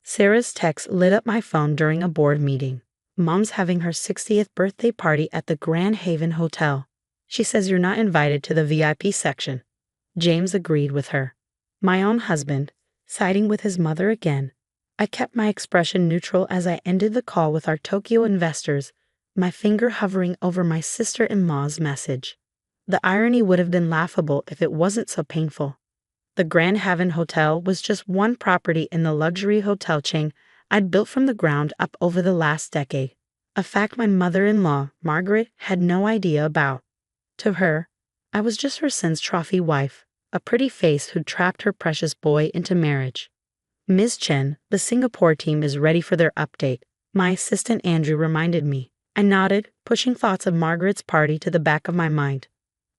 Sarah's text lit up my phone during a board meeting. Mom's having her 60th birthday party at the Grand Haven Hotel. She says you're not invited to the VIP section. James agreed with her. My own husband, siding with his mother again. I kept my expression neutral as I ended the call with our Tokyo investors, my finger hovering over my sister-in-law's message. The irony would have been laughable if it wasn't so painful. The Grand Haven Hotel was just one property in the luxury hotel chain I'd built from the ground up over the last decade, a fact my mother-in-law, Margaret, had no idea about. To her, I was just her son's trophy wife, a pretty face who'd trapped her precious boy into marriage. Ms. Chen, the Singapore team is ready for their update, my assistant Andrew reminded me. I nodded, pushing thoughts of Margaret's party to the back of my mind.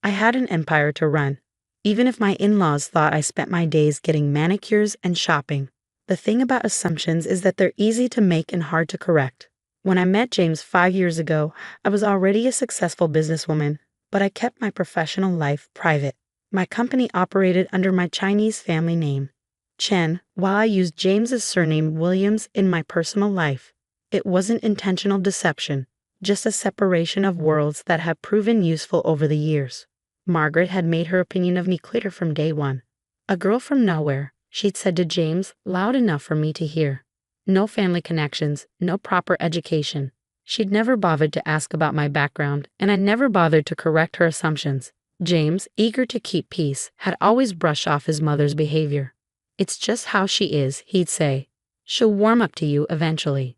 I had an empire to run, even if my in-laws thought I spent my days getting manicures and shopping. The thing about assumptions is that they're easy to make and hard to correct. When I met James 5 years ago, I was already a successful businesswoman, but I kept my professional life private. My company operated under my Chinese family name, Chen, while I used James's surname Williams in my personal life. It wasn't intentional deception, just a separation of worlds that have proven useful over the years. Margaret had made her opinion of me clear from day one. A girl from nowhere, she'd said to James, loud enough for me to hear. No family connections, no proper education. She'd never bothered to ask about my background, and I'd never bothered to correct her assumptions. James, eager to keep peace, had always brushed off his mother's behavior. It's just how she is, he'd say. She'll warm up to you eventually.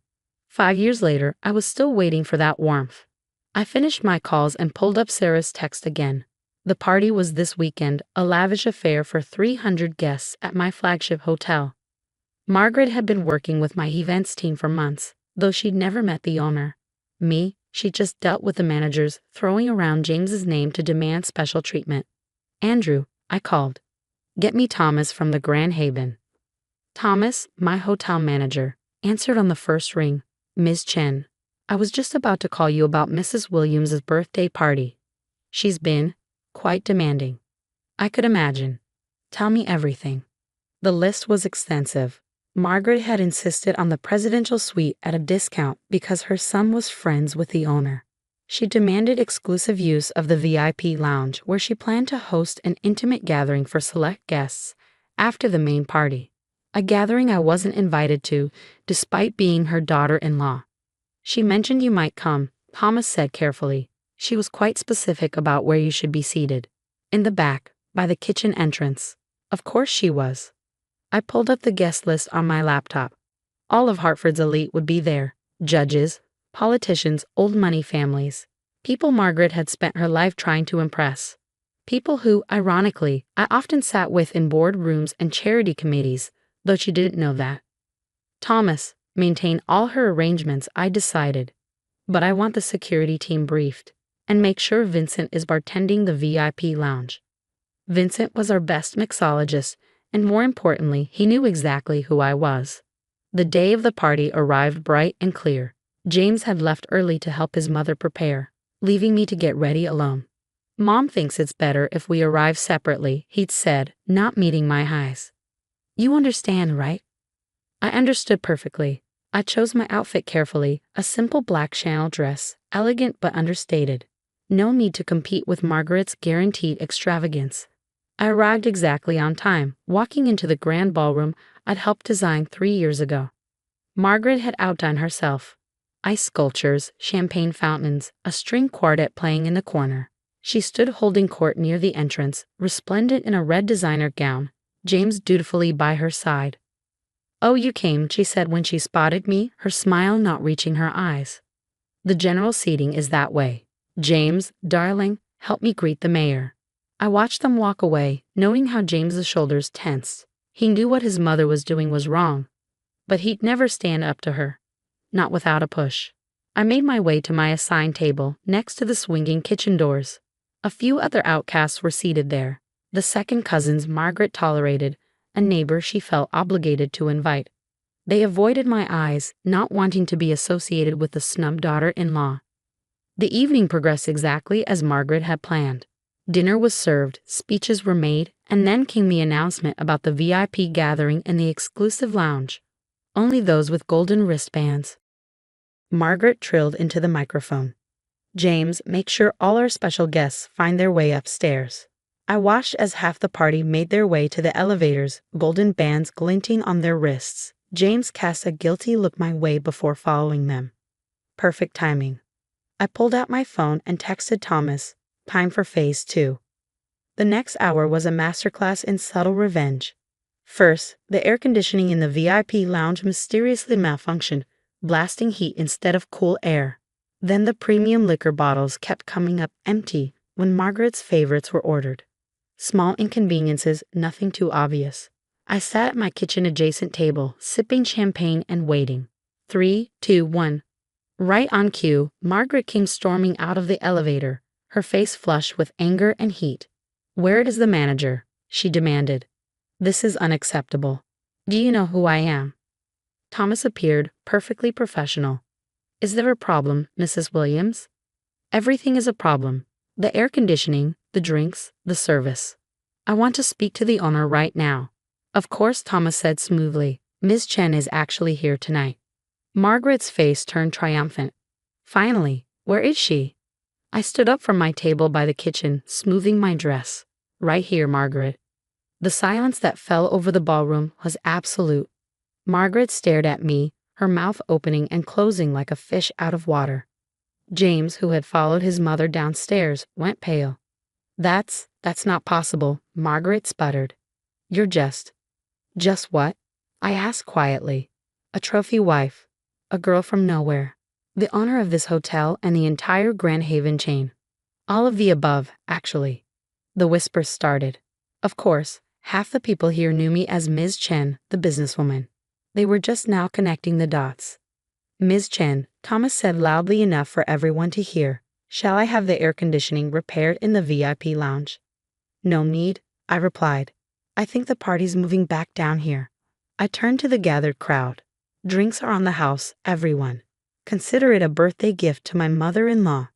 5 years later, I was still waiting for that warmth. I finished my calls and pulled up Sarah's text again. The party was this weekend, a lavish affair for 300 guests at my flagship hotel. Margaret had been working with my events team for months, though she'd never met the owner. Me, she just dealt with the managers, throwing around James's name to demand special treatment. Andrew, I called. Get me Thomas from the Grand Haven. Thomas, my hotel manager, answered on the first ring. Ms. Chen, I was just about to call you about Mrs. Williams's birthday party. She's been quite demanding. I could imagine. Tell me everything. The list was extensive. Margaret had insisted on the presidential suite at a discount because her son was friends with the owner. She demanded exclusive use of the VIP lounge where she planned to host an intimate gathering for select guests after the main party, a gathering I wasn't invited to despite being her daughter-in-law. She mentioned you might come, Thomas said carefully. She was quite specific about where you should be seated. In the back, by the kitchen entrance. Of course she was. I pulled up the guest list on my laptop. All of Hartford's elite would be there. Judges, politicians, old money families. People Margaret had spent her life trying to impress. People who, ironically, I often sat with in board rooms and charity committees, though she didn't know that. Thomas, maintain all her arrangements, I decided. But I want the security team briefed. And make sure Vincent is bartending the VIP lounge. Vincent was our best mixologist, and more importantly, he knew exactly who I was. The day of the party arrived bright and clear. James had left early to help his mother prepare, leaving me to get ready alone. Mom thinks it's better if we arrive separately, he'd said, not meeting my eyes. You understand, right? I understood perfectly. I chose my outfit carefully, a simple black Chanel dress, elegant but understated. No need to compete with Margaret's guaranteed extravagance. I arrived exactly on time, walking into the grand ballroom I'd helped design 3 years ago. Margaret had outdone herself. Ice sculptures, champagne fountains, a string quartet playing in the corner. She stood holding court near the entrance, resplendent in a red designer gown, James dutifully by her side. Oh, you came, she said when she spotted me, her smile not reaching her eyes. The general seating is that way. James, darling, help me greet the mayor. I watched them walk away, noting how James's shoulders tensed. He knew what his mother was doing was wrong, but he'd never stand up to her. Not without a push. I made my way to my assigned table, next to the swinging kitchen doors. A few other outcasts were seated there. The second cousins Margaret tolerated, a neighbor she felt obligated to invite. They avoided my eyes, not wanting to be associated with the snubbed daughter-in-law. The evening progressed exactly as Margaret had planned. Dinner was served, speeches were made, and then came the announcement about the VIP gathering in the exclusive lounge. Only those with golden wristbands. Margaret trilled into the microphone. James, make sure all our special guests find their way upstairs. I watched as half the party made their way to the elevators, golden bands glinting on their wrists. James cast a guilty look my way before following them. Perfect timing. I pulled out my phone and texted Thomas, time for phase 2. The next hour was a masterclass in subtle revenge. First, the air conditioning in the VIP lounge mysteriously malfunctioned, blasting heat instead of cool air. Then the premium liquor bottles kept coming up empty when Margaret's favorites were ordered. Small inconveniences, nothing too obvious. I sat at my kitchen-adjacent table, sipping champagne and waiting. 3, 2, 1. Right on cue, Margaret came storming out of the elevator, her face flushed with anger and heat. "Where is the manager?" she demanded. "This is unacceptable. Do you know who I am?" Thomas appeared, perfectly professional. "Is there a problem, Mrs. Williams?" "Everything is a problem. The air conditioning, the drinks, the service. I want to speak to the owner right now." "Of course," Thomas said smoothly. "Ms. Chen is actually here tonight." Margaret's face turned triumphant. "Finally, where is she?" I stood up from my table by the kitchen, smoothing my dress. "Right here, Margaret." The silence that fell over the ballroom was absolute. Margaret stared at me, her mouth opening and closing like a fish out of water. James, who had followed his mother downstairs, went pale. That's not possible," Margaret sputtered. "You're just what?" I asked quietly. "A trophy wife. A girl from nowhere. The owner of this hotel and the entire Grand Haven chain. All of the above, actually." The whispers started. Of course, half the people here knew me as Ms. Chen, the businesswoman. They were just now connecting the dots. "Ms. Chen," Thomas said loudly enough for everyone to hear, "shall I have the air conditioning repaired in the VIP lounge?" "No need," I replied. "I think the party's moving back down here." I turned to the gathered crowd. "Drinks are on the house, everyone. Consider it a birthday gift to my mother-in-law."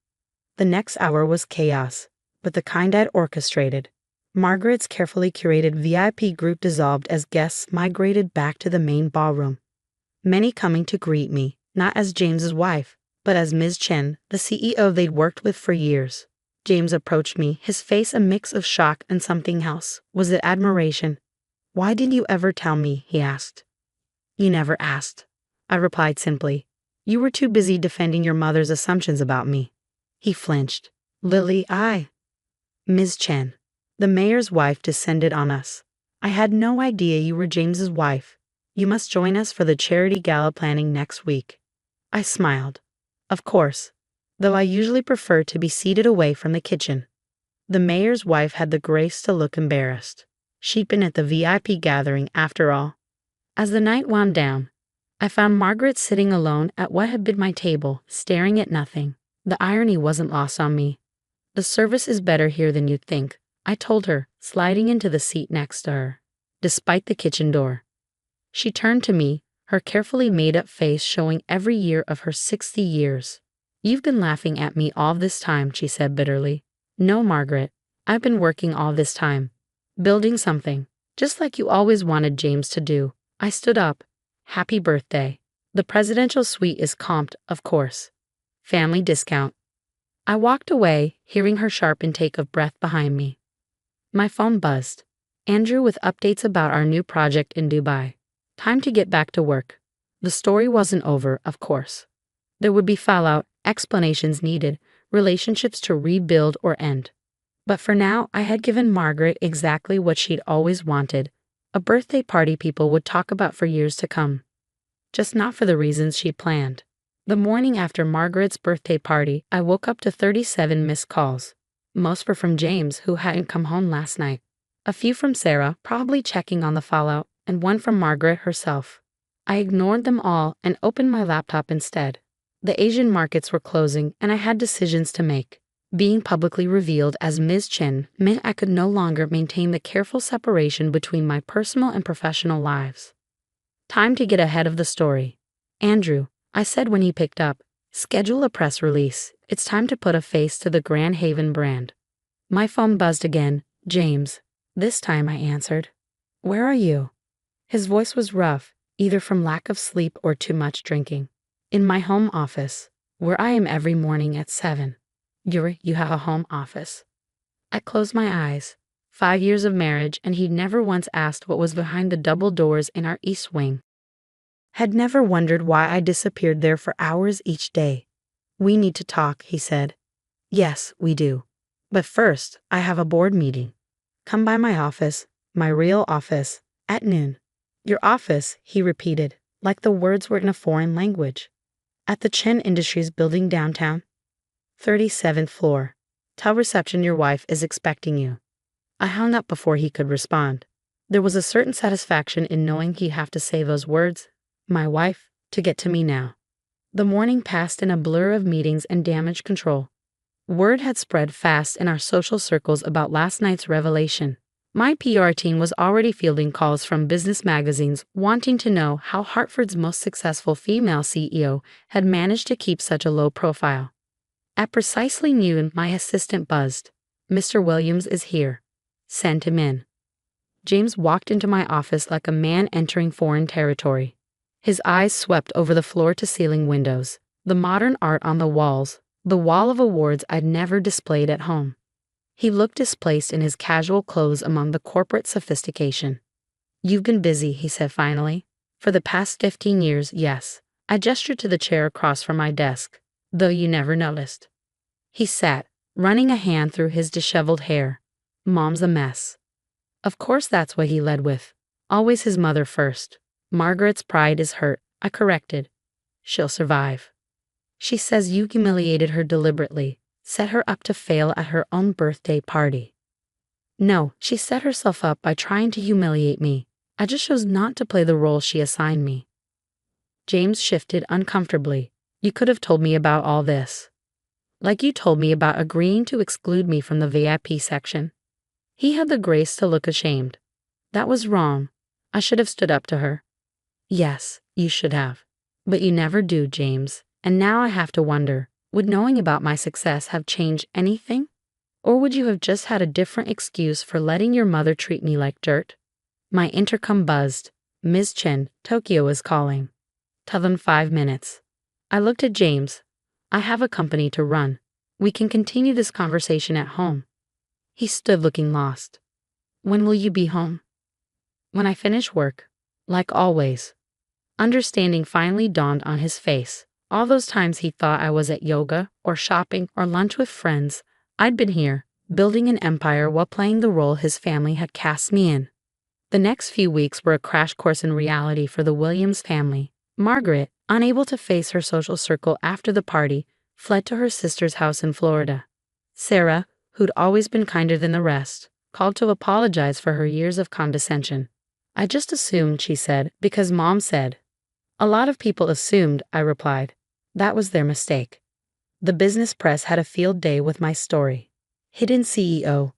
The next hour was chaos, but the kind I'd orchestrated. Margaret's carefully curated VIP group dissolved as guests migrated back to the main ballroom. Many coming to greet me, not as James's wife, but as Ms. Chen, the CEO they'd worked with for years. James approached me, his face a mix of shock and something else. Was it admiration? "Why didn't you ever tell me?" he asked. "You never asked," I replied simply. "You were too busy defending your mother's assumptions about me." He flinched. "Lily, Ms. Chen, the mayor's wife descended on us. I had no idea you were James's wife. You must join us for the charity gala planning next week." I smiled. Of course, though I usually prefer to be seated away from the kitchen. The mayor's wife had the grace to look embarrassed. She'd been at the VIP gathering after all. As the night wound down, I found Margaret sitting alone at what had been my table, staring at nothing. The irony wasn't lost on me. "The service is better here than you'd think," I told her, sliding into the seat next to her, despite the kitchen door. She turned to me, her carefully made-up face showing every year of her 60 years. "You've been laughing at me all this time," she said bitterly. "No, Margaret, I've been working all this time. Building something, just like you always wanted James to do." I stood up. "Happy birthday. The presidential suite is comped, of course. Family discount." I walked away, hearing her sharp intake of breath behind me. My phone buzzed. Andrew with updates about our new project in Dubai. Time to get back to work. The story wasn't over, of course. There would be fallout, explanations needed, relationships to rebuild or end. But for now, I had given Margaret exactly what she'd always wanted, a birthday party people would talk about for years to come. Just not for the reasons she'd planned. The morning after Margaret's birthday party, I woke up to 37 missed calls. Most were from James, who hadn't come home last night. A few from Sarah, probably checking on the fallout, and one from Margaret herself. I ignored them all and opened my laptop instead. The Asian markets were closing, and I had decisions to make. Being publicly revealed as Ms. Chen meant I could no longer maintain the careful separation between my personal and professional lives. Time to get ahead of the story. "Andrew," I said when he picked up, "schedule a press release. It's time to put a face to the Grand Haven brand." My phone buzzed again. "James." This time I answered. "Where are you?" His voice was rough, either from lack of sleep or too much drinking. In my home office, where I am every morning at 7. You have a home office. I closed my eyes. 5 years of marriage, and he'd never once asked what was behind the double doors in our east wing. Had never wondered why I disappeared there for hours each day. We need to talk, he said. Yes, we do. But first, I have a board meeting. Come by my office, my real office, at noon. Your office, he repeated, like the words were in a foreign language. At the Chen Industries building downtown. 37th floor. Tell reception your wife is expecting you. I hung up before he could respond. There was a certain satisfaction in knowing he'd have to say those words, my wife, to get to me now. The morning passed in a blur of meetings and damage control. Word had spread fast in our social circles about last night's revelation. My PR team was already fielding calls from business magazines wanting to know how Hartford's most successful female CEO had managed to keep such a low profile. At precisely noon, my assistant buzzed. Mr. Williams is here. Send him in. James walked into my office like a man entering foreign territory. His eyes swept over the floor-to-ceiling windows, the modern art on the walls, the wall of awards I'd never displayed at home. He looked displaced in his casual clothes among the corporate sophistication. You've been busy, he said finally. For the past 15 years, yes. I gestured to the chair across from my desk, though you never noticed. He sat, running a hand through his disheveled hair. Mom's a mess. Of course that's what he led with. Always his mother first. Margaret's pride is hurt, I corrected. She'll survive. She says you humiliated her deliberately, set her up to fail at her own birthday party. No, she set herself up by trying to humiliate me. I just chose not to play the role she assigned me. James shifted uncomfortably. You could have told me about all this. Like you told me about agreeing to exclude me from the VIP section. He had the grace to look ashamed. That was wrong. I should have stood up to her. Yes, you should have. But you never do, James. And now I have to wonder, would knowing about my success have changed anything? Or would you have just had a different excuse for letting your mother treat me like dirt? My intercom buzzed. Ms. Chen, Tokyo is calling. Tell them 5 minutes. I looked at James. I have a company to run. We can continue this conversation at home. He stood looking lost. When will you be home? When I finish work. Like always. Understanding finally dawned on his face. All those times he thought I was at yoga, or shopping, or lunch with friends, I'd been here, building an empire while playing the role his family had cast me in. The next few weeks were a crash course in reality for the Williams family. Margaret, unable to face her social circle after the party, fled to her sister's house in Florida. Sarah, who'd always been kinder than the rest, called to apologize for her years of condescension. I just assumed, she said, because Mom said. A lot of people assumed, I replied. That was their mistake. The business press had a field day with my story. Hidden CEO.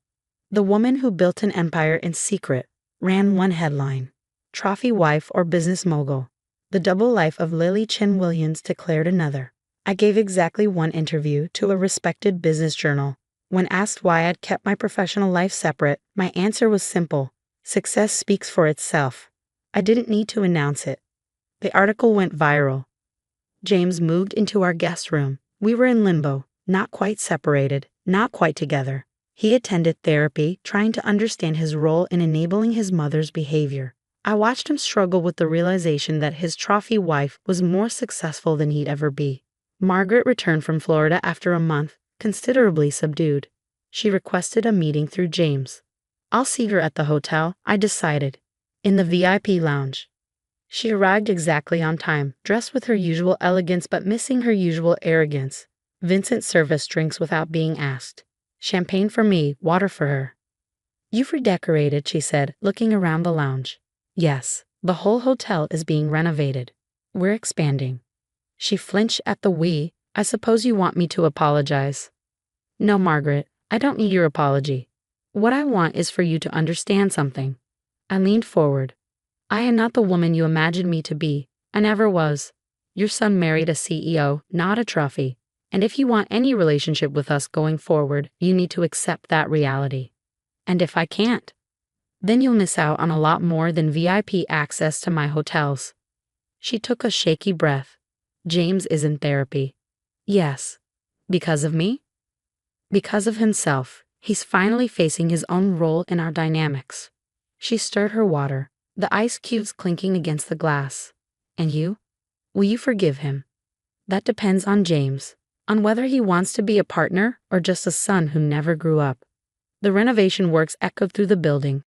The woman who built an empire in secret ran one headline. Trophy wife or business mogul. The double life of Lily Chen Williams declared another. I gave exactly one interview to a respected business journal. When asked why I'd kept my professional life separate, my answer was simple. Success speaks for itself. I didn't need to announce it. The article went viral. James moved into our guest room. We were in limbo, not quite separated, not quite together. He attended therapy, trying to understand his role in enabling his mother's behavior. I watched him struggle with the realization that his trophy wife was more successful than he'd ever be. Margaret returned from Florida after a month, considerably subdued. She requested a meeting through James. I'll see her at the hotel, I decided. In the VIP lounge. She arrived exactly on time, dressed with her usual elegance but missing her usual arrogance. Vincent served us drinks without being asked. Champagne for me, water for her. You've redecorated, she said, looking around the lounge. Yes, the whole hotel is being renovated. We're expanding. She flinched at the we. I suppose you want me to apologize. No, Margaret, I don't need your apology. What I want is for you to understand something. I leaned forward. I am not the woman you imagined me to be. I never was. Your son married a CEO, not a trophy. And if you want any relationship with us going forward, you need to accept that reality. And if I can't, then you'll miss out on a lot more than VIP access to my hotels. She took a shaky breath. James is in therapy. Yes. Because of me? Because of himself. He's finally facing his own role in our dynamics. She stirred her water, the ice cubes clinking against the glass. And you? Will you forgive him? That depends on James, on whether he wants to be a partner or just a son who never grew up. The renovation works echoed through the building,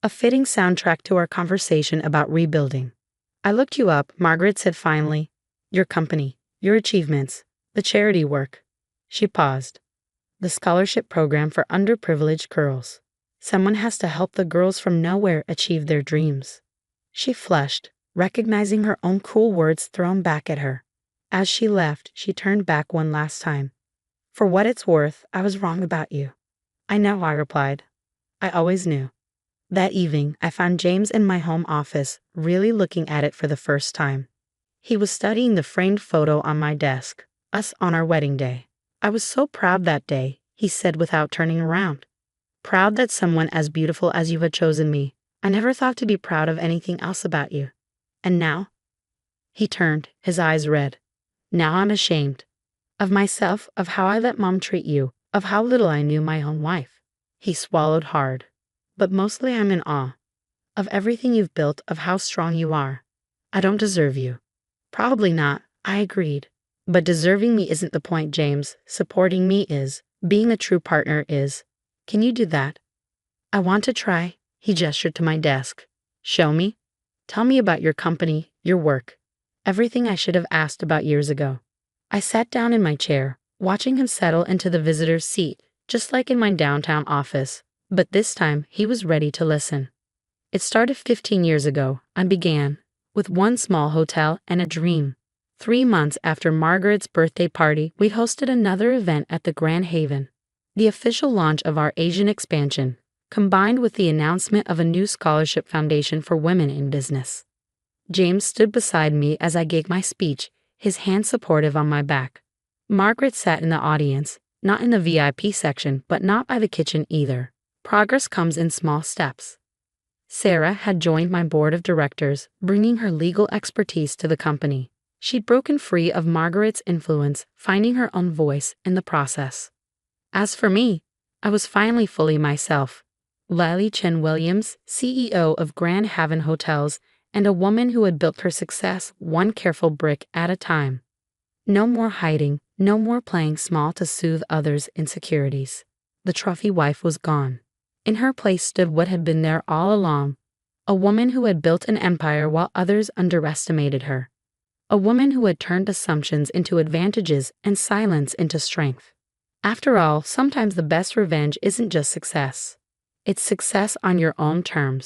a fitting soundtrack to our conversation about rebuilding. I looked you up, Margaret said finally. Your company, your achievements, the charity work. She paused. The scholarship program for underprivileged girls. Someone has to help the girls from nowhere achieve their dreams. She flushed, recognizing her own cool words thrown back at her. As she left, she turned back one last time. For what it's worth, I was wrong about you. I know, I replied. I always knew. That evening, I found James in my home office, really looking at it for the first time. He was studying the framed photo on my desk, us on our wedding day. I was so proud that day, he said without turning around. Proud that someone as beautiful as you had chosen me. I never thought to be proud of anything else about you. And now? He turned, his eyes red. Now I'm ashamed. Of myself, of how I let Mom treat you, of how little I knew my own wife. He swallowed hard. But mostly I'm in awe. Of everything you've built, of how strong you are. I don't deserve you. Probably not, I agreed. But deserving me isn't the point, James. Supporting me is. Being a true partner is. Can you do that? I want to try. He gestured to my desk. Show me. Tell me about your company, your work. Everything I should have asked about years ago. I sat down in my chair, watching him settle into the visitor's seat, just like in my downtown office. But this time, he was ready to listen. It started 15 years ago. I began with one small hotel and a dream. 3 months after Margaret's birthday party, we hosted another event at the Grand Haven. The official launch of our Asian expansion, combined with the announcement of a new scholarship foundation for women in business. James stood beside me as I gave my speech, his hand supportive on my back. Margaret sat in the audience, not in the VIP section, but not by the kitchen either. Progress comes in small steps. Sarah had joined my board of directors, bringing her legal expertise to the company. She'd broken free of Margaret's influence, finding her own voice in the process. As for me, I was finally fully myself. Lily Chen Williams, CEO of Grand Haven Hotels, and a woman who had built her success one careful brick at a time. No more hiding, no more playing small to soothe others' insecurities. The trophy wife was gone. In her place stood what had been there all along, a woman who had built an empire while others underestimated her. A woman who had turned assumptions into advantages and silence into strength. After all, sometimes the best revenge isn't just success. It's success on your own terms.